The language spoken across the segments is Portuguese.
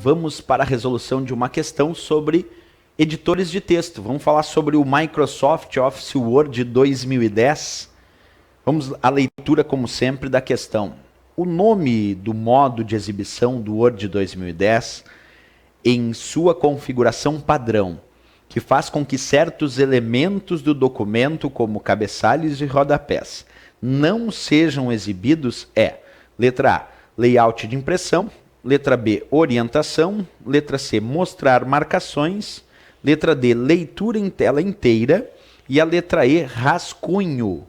Vamos para a resolução de uma questão sobre editores de texto. Vamos falar sobre o Microsoft Office Word 2010. Vamos à leitura, como sempre, da questão. O nome do modo de exibição do Word 2010 em sua configuração padrão, que faz com que certos elementos do documento, como cabeçalhos e rodapés, não sejam exibidos é: letra A, layout de impressão; letra B, orientação; letra C, mostrar marcações; letra D, leitura em tela inteira; e a letra E, rascunho.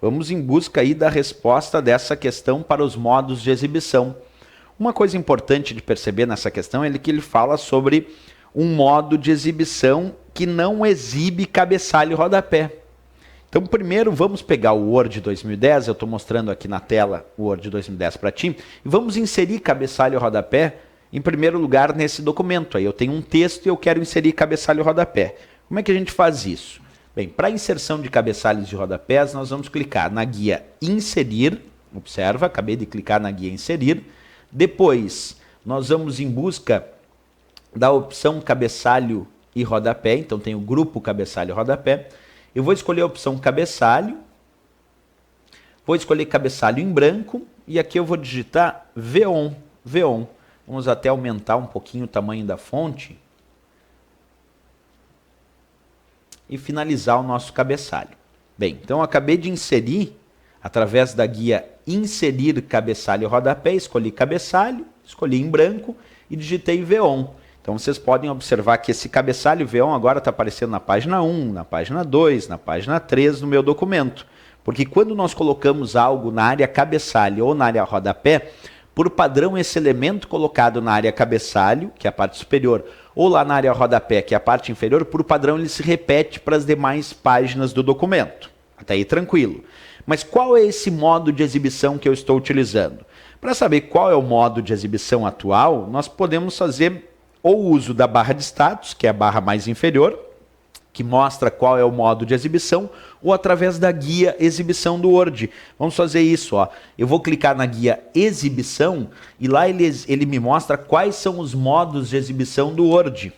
Vamos em busca aí da resposta dessa questão para os modos de exibição. Uma coisa importante de perceber nessa questão é que ele fala sobre um modo de exibição que não exibe cabeçalho e rodapé. Então, primeiro, vamos pegar o Word 2010, eu estou mostrando aqui na tela o Word 2010 para ti, e vamos inserir cabeçalho e rodapé, em primeiro lugar, nesse documento. Aí eu tenho um texto e eu quero inserir cabeçalho e rodapé. Como é que a gente faz isso? Bem, para inserção de cabeçalhos e rodapés, nós vamos clicar na guia Inserir. Observa, acabei de clicar na guia Inserir. Depois, nós vamos em busca da opção cabeçalho e rodapé. Então, tem o grupo cabeçalho e rodapé. Eu vou escolher a opção cabeçalho, vou escolher cabeçalho em branco e aqui eu vou digitar VON. Vamos até aumentar um pouquinho o tamanho da fonte e finalizar o nosso cabeçalho. Bem, então eu acabei de inserir, através da guia Inserir cabeçalho e rodapé, escolhi cabeçalho, escolhi em branco e digitei VON. Então vocês podem observar que esse cabeçalho VON agora está aparecendo na página 1, na página 2, na página 3 do meu documento. Porque quando nós colocamos algo na área cabeçalho ou na área rodapé, por padrão esse elemento colocado na área cabeçalho, que é a parte superior, ou lá na área rodapé, que é a parte inferior, por padrão ele se repete para as demais páginas do documento. Até aí tranquilo. Mas qual é esse modo de exibição que eu estou utilizando? Para saber qual é o modo de exibição atual, nós podemos fazer ou o uso da barra de status, que é a barra mais inferior, que mostra qual é o modo de exibição, ou através da guia Exibição do Word. Vamos fazer isso, ó. Eu vou clicar na guia Exibição e lá ele me mostra quais são os modos de exibição do Word.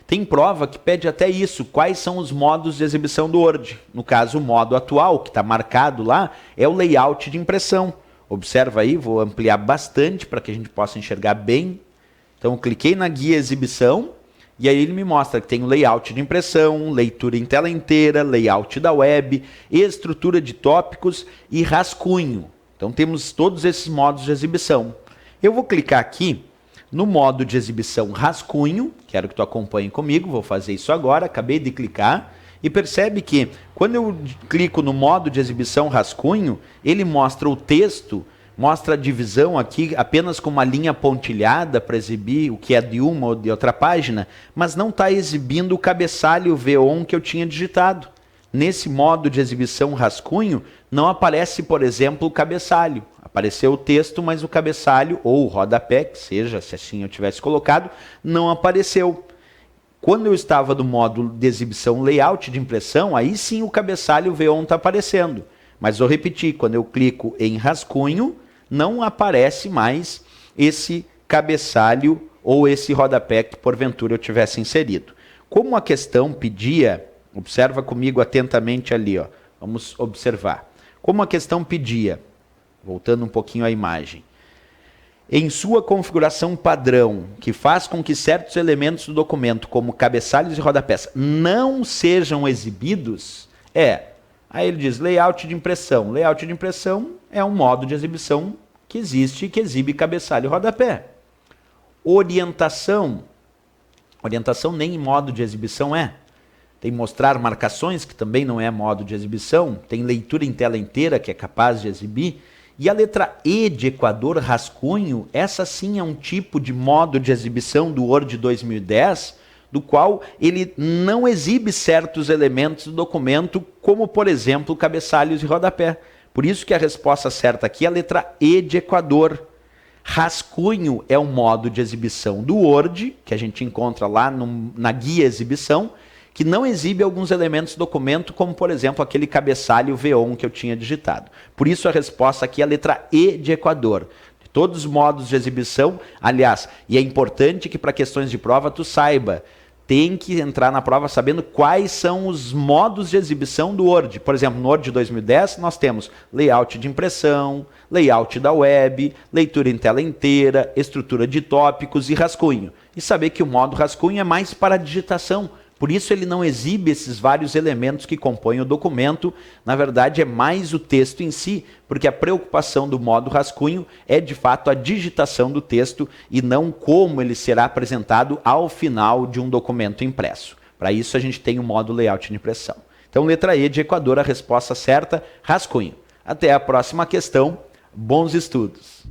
Tem prova que pede até isso, quais são os modos de exibição do Word. No caso, o modo atual, que está marcado lá, é o layout de impressão. Observa aí, vou ampliar bastante para que a gente possa enxergar bem. Então, eu cliquei na guia Exibição e aí ele me mostra que tem o layout de impressão, leitura em tela inteira, layout da web, estrutura de tópicos e rascunho. Então, temos todos esses modos de exibição. Eu vou clicar aqui no modo de exibição rascunho, quero que tu acompanhe comigo, vou fazer isso agora, acabei de clicar. E percebe que quando eu clico no modo de exibição rascunho, ele mostra o texto, mostra a divisão aqui apenas com uma linha pontilhada para exibir o que é de uma ou de outra página, mas não está exibindo o cabeçalho VON que eu tinha digitado. Nesse modo de exibição rascunho, não aparece, por exemplo, o cabeçalho. Apareceu o texto, mas o cabeçalho, ou o rodapé, que seja, se assim eu tivesse colocado, não apareceu. Quando eu estava no modo de exibição layout de impressão, aí sim o cabeçalho VON está aparecendo. Mas vou repetir, quando eu clico em rascunho, não aparece mais esse cabeçalho ou esse rodapé que porventura eu tivesse inserido. Como a questão pedia, observa comigo atentamente ali, ó. Vamos observar. Como a questão pedia, voltando um pouquinho à imagem, em sua configuração padrão, que faz com que certos elementos do documento, como cabeçalhos e rodapés, não sejam exibidos, aí ele diz layout de impressão. Layout de impressão é um modo de exibição que existe e que exibe cabeçalho e rodapé. Orientação. Orientação nem em modo de exibição é. Tem mostrar marcações, que também não é modo de exibição. Tem leitura em tela inteira, que é capaz de exibir. E a letra E de Equador, rascunho, essa sim é um tipo de modo de exibição do Word 2010, do qual ele não exibe certos elementos do documento, como, por exemplo, cabeçalhos e rodapé. Por isso que a resposta certa aqui é a letra E de Equador. Rascunho é um modo de exibição do Word, que a gente encontra lá na guia Exibição, que não exibe alguns elementos do documento, como, por exemplo, aquele cabeçalho VON que eu tinha digitado. Por isso a resposta aqui é a letra E de Equador. Todos os modos de exibição, aliás, e é importante que para questões de prova tu saiba, tem que entrar na prova sabendo quais são os modos de exibição do Word. Por exemplo, no Word 2010 nós temos layout de impressão, layout da web, leitura em tela inteira, estrutura de tópicos e rascunho. E saber que o modo rascunho é mais para a digitação. Por isso ele não exibe esses vários elementos que compõem o documento. Na verdade é mais o texto em si, porque a preocupação do modo rascunho é de fato a digitação do texto e não como ele será apresentado ao final de um documento impresso. Para isso a gente tem o modo layout de impressão. Então letra E de Equador, a resposta certa, rascunho. Até a próxima questão, bons estudos!